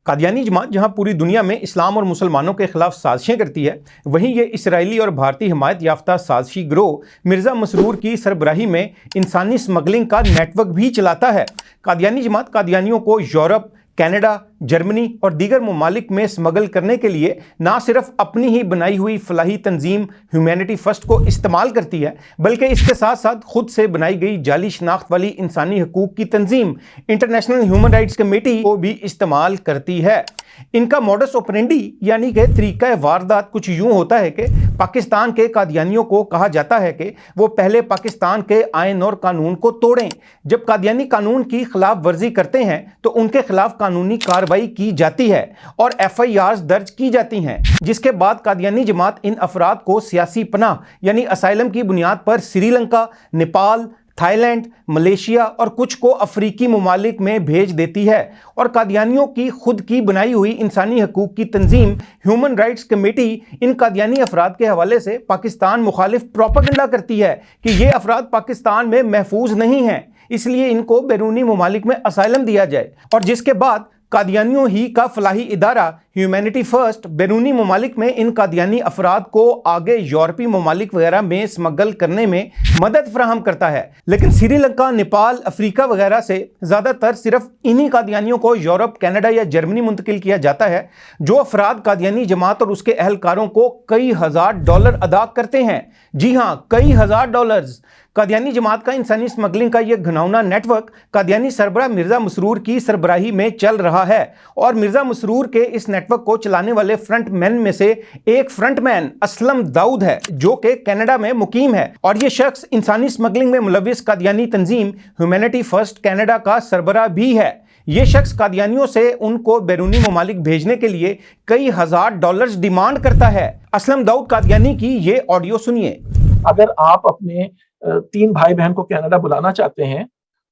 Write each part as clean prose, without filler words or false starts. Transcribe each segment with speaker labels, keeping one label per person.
Speaker 1: قادیانی جماعت جہاں پوری دنیا میں اسلام اور مسلمانوں کے خلاف سازشیں کرتی ہے، وہیں یہ اسرائیلی اور بھارتی حمایت یافتہ سازشی گروہ مرزا مسرور کی سربراہی میں انسانی سمگلنگ کا نیٹ ورک بھی چلاتا ہے۔ قادیانی جماعت قادیانیوں کو یورپ، کینیڈا، جرمنی اور دیگر ممالک میں سمگل کرنے کے لیے نہ صرف اپنی ہی بنائی ہوئی فلاحی تنظیم ہیومینٹی فرسٹ کو استعمال کرتی ہے، بلکہ اس کے ساتھ ساتھ خود سے بنائی گئی جعلی شناخت والی انسانی حقوق کی تنظیم انٹرنیشنل ہیومن رائٹس کمیٹی کو بھی استعمال کرتی ہے۔ ان کا موڈس اوپرینڈی یعنی کہ طریقہ واردات کچھ یوں ہوتا ہے کہ پاکستان کے قادیانیوں کو کہا جاتا ہے کہ وہ پہلے پاکستان کے آئین اور قانون کو توڑیں۔ جب قادیانی قانون کی خلاف ورزی کرتے ہیں تو ان کے خلاف قانونی کارروائی کی جاتی ہے اور FIRs درج کی جاتی ہیں، جس کے بعد قادیانی جماعت ان افراد کو سیاسی پناہ یعنی اسائلم کی بنیاد پر Sri Lanka, Nepal, Thailand, Malaysia اور کچھ کو افریقی ممالک میں بھیج دیتی ہے، اور قادیانیوں کی خود کی بنائی ہوئی انسانی حقوق کی تنظیم ہیومن رائٹس کمیٹی ان قادیانی افراد کے حوالے سے پاکستان مخالف پروپیگنڈا کرتی ہے کہ یہ افراد پاکستان میں محفوظ نہیں ہیں، اس لیے ان کو بیرونی ممالک میں اسائلم دیا جائے، اور جس کے بعد قادیانیوں ہی کا فلاحی ادارہ ہیومینٹی فرسٹ بیرونی ممالک میں ان قادیانی افراد کو آگے یورپی ممالک وغیرہ میں سمگل کرنے میں مدد فراہم کرتا ہے۔ لیکن سری لنکا، نیپال، افریقہ وغیرہ سے زیادہ تر صرف انہی قادیانیوں کو یورپ، کینیڈا یا جرمنی منتقل کیا جاتا ہے جو افراد قادیانی جماعت اور اس کے اہلکاروں کو کئی ہزار ڈالر ادا کرتے ہیں۔ جی ہاں، کئی ہزار ڈالرز۔ قادیانی جماعت کا انسانی سمگلنگ کا یہ گھناؤنا نیٹ ورک قادیانی سربراہ مرزا مسرور کی سربراہی میں چل رہا ہے، اور مرزا مسرور کے اس نیٹ ورک کو چلانے والے فرنٹ مین میں سے ایک فرنٹ مین اسلم داؤد ہے جو کہ کینیڈا میں مقیم ہے، اور یہ شخص انسانی سمگلنگ میں ملوث قادیانی تنظیم ہیومینٹی فرسٹ کینیڈا کا سربراہ بھی ہے۔ یہ شخص قادیانیوں سے ان کو بیرونی ممالک بھیجنے کے لیے کئی ہزار ڈالرز ڈیمانڈ کرتا ہے۔ اسلم داؤد قادیانی کی یہ آڈیو سنیے۔
Speaker 2: اگر آپ اپنے 3 بھائی بہن کو کینیڈا بلانا چاہتے ہیں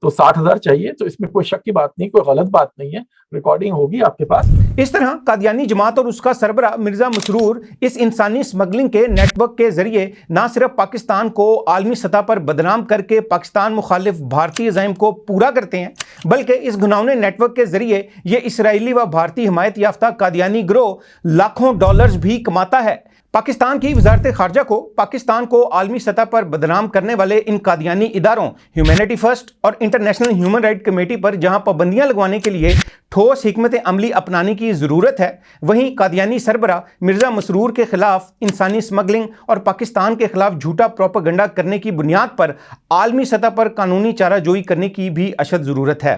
Speaker 2: تو 60,000 چاہیے، تو اس میں کوئی شک کی بات نہیں، کوئی غلط بات نہیں ہے، ریکارڈنگ ہوگی آپ کے پاس۔
Speaker 1: اس طرح قادیانی جماعت اور اس کا سربراہ مرزا مسرور اس انسانی سمگلنگ کے نیٹ ورک کے ذریعے نہ صرف پاکستان کو عالمی سطح پر بدنام کر کے پاکستان مخالف بھارتی عزائم کو پورا کرتے ہیں، بلکہ اس گھناؤنے نیٹ ورک کے ذریعے یہ اسرائیلی و بھارتی حمایت یافتہ قادیانی گروہ لاکھوں ڈالرز بھی کماتا ہے۔ پاکستان کی وزارت خارجہ کو پاکستان کو عالمی سطح پر بدنام کرنے والے ان قادیانی اداروں ہیومینٹی فرسٹ اور انٹرنیشنل ہیومن رائٹ کمیٹی پر جہاں پابندیاں لگوانے کے لیے ٹھوس حکمت عملی اپنانے کی ضرورت ہے، وہیں قادیانی سربراہ مرزا مسرور کے خلاف انسانی سمگلنگ اور پاکستان کے خلاف جھوٹا پروپیگنڈا کرنے کی بنیاد پر عالمی سطح پر قانونی چارہ جوئی کرنے کی بھی اشد ضرورت ہے۔